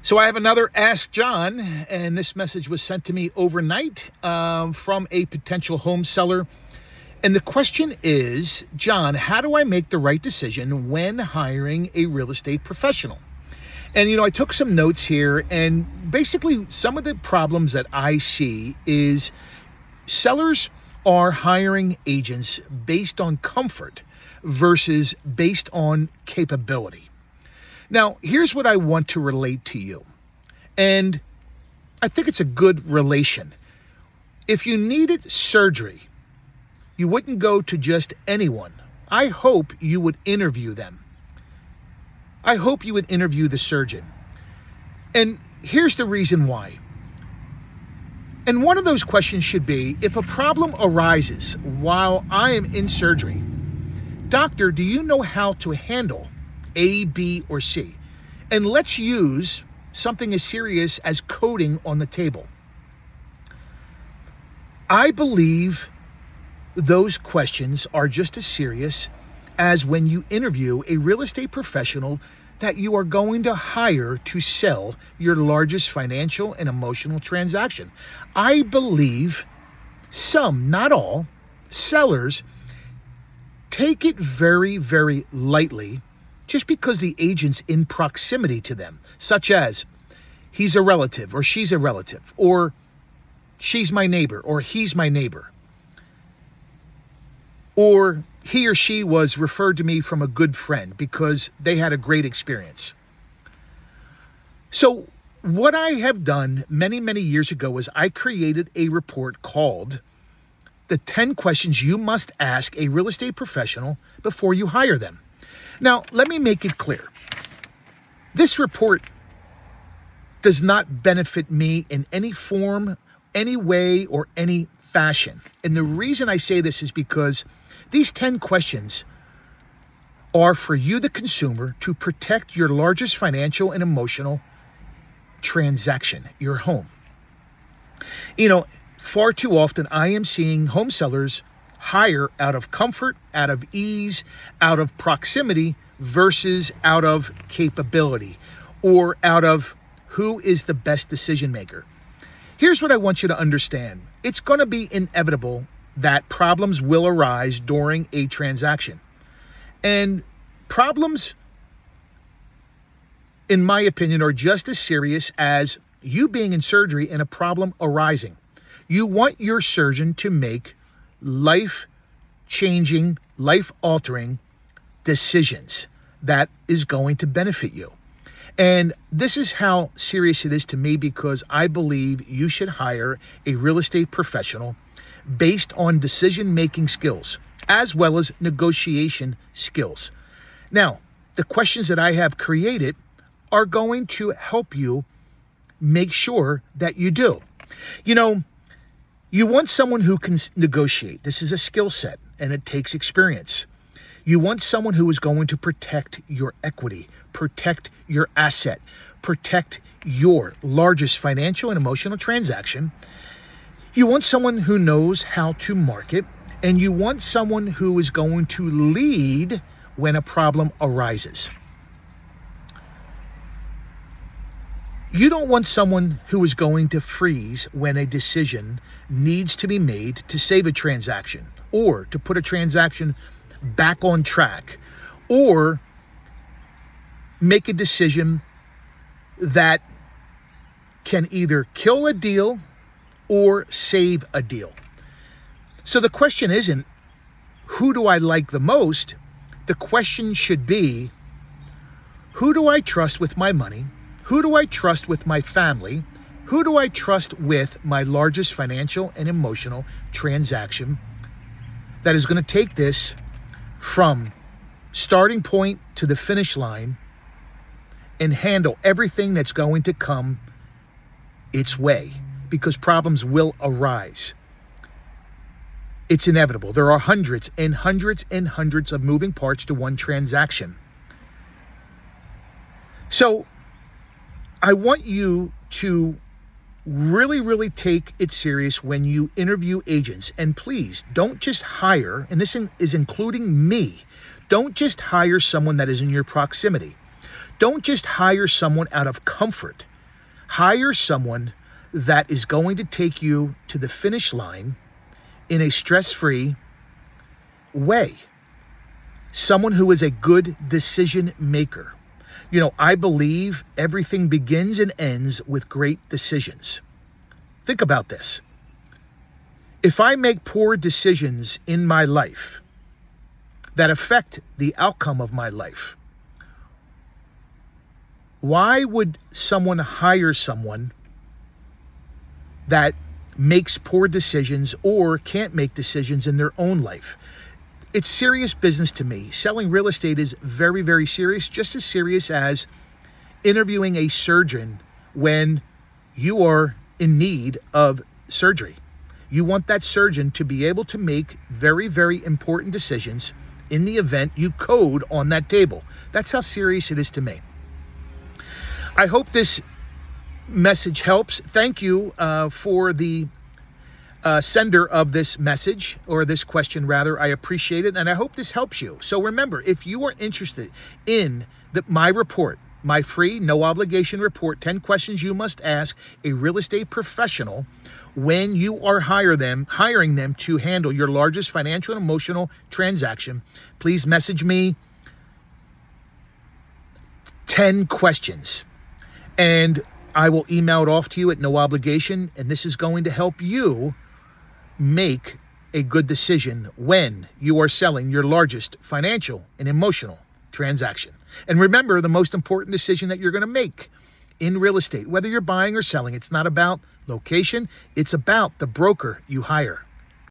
So I have another Ask John, and this message was sent to me overnight from a potential home seller. And the question is, John, how do I make the right decision when hiring a real estate professional? And, I took some notes here, and basically some of the problems that I see is sellers are hiring agents based on comfort versus based on capability. Now, here's what I want to relate to you. And I think it's a good relation. If you needed surgery, you wouldn't go to just anyone. I hope you would interview them. I hope you would interview the surgeon. And here's the reason why. And one of those questions should be, if a problem arises while I am in surgery, doctor, do you know how to handle A, B, or C? And let's use something as serious as coding on the table. I believe those questions are just as serious as when you interview a real estate professional that you are going to hire to sell your largest financial and emotional transaction. I believe some, not all, sellers take it very, very lightly just because the agent's in proximity to them, such as he's a relative or she's a relative, or she's my neighbor or he's my neighbor, or he or she was referred to me from a good friend because they had a great experience. So what I have done many, many years ago is I created a report called the 10 questions you must ask a real estate professional before you hire them. Now, let me make it clear. This report does not benefit me in any form, any way, or any fashion. And the reason I say this is because these 10 questions are for you, the consumer, to protect your largest financial and emotional transaction, your home. Far too often I am seeing home sellers hire out of comfort, out of ease, out of proximity versus out of capability or out of who is the best decision maker. Here's what I want you to understand. It's going to be inevitable that problems will arise during a transaction. And problems, in my opinion, are just as serious as you being in surgery and a problem arising. You want your surgeon to make life-changing, life-altering decisions that is going to benefit you. And this is how serious it is to me, because I believe you should hire a real estate professional based on decision-making skills as well as negotiation skills. Now, the questions that I have created are going to help you make sure that you do. You want someone who can negotiate. This is a skill set and it takes experience. You want someone who is going to protect your equity, protect your asset, protect your largest financial and emotional transaction. You want someone who knows how to market, and you want someone who is going to lead when a problem arises. You don't want someone who is going to freeze when a decision needs to be made to save a transaction or to put a transaction back on track or make a decision that can either kill a deal or save a deal. So the question isn't, who do I like the most? The question should be, who do I trust with my money? Who do I trust with my family? Who do I trust with my largest financial and emotional transaction that is going to take this from starting point to the finish line and handle everything that's going to come its way? Because problems will arise. It's inevitable. There are hundreds and hundreds and hundreds of moving parts to one transaction. So I want you to really, really take it serious when you interview agents. And please don't just hire, and this is including me, don't just hire someone that is in your proximity. Don't just hire someone out of comfort. Hire someone that is going to take you to the finish line in a stress-free way. Someone who is a good decision maker. I believe everything begins and ends with great decisions. Think about this. If I make poor decisions in my life that affect the outcome of my life, why would someone hire someone that makes poor decisions or can't make decisions in their own life? It's serious business to me. Selling real estate is very, very serious, just as serious as interviewing a surgeon when you are in need of surgery. You want that surgeon to be able to make very, very important decisions in the event you code on that table. That's how serious it is to me. I hope this message helps. Thank you for the sender of this message, or this question rather. I appreciate it, and I hope this helps you. So remember, if you are interested in my report, my free, no obligation report, 10 questions you must ask a real estate professional when you are hiring them to handle your largest financial and emotional transaction, please message me 10 questions. And I will email it off to you at no obligation. And this is going to help you make a good decision when you are selling your largest financial and emotional transaction. And remember, the most important decision that you're going to make in real estate, whether you're buying or selling, it's not about location, it's about the broker you hire.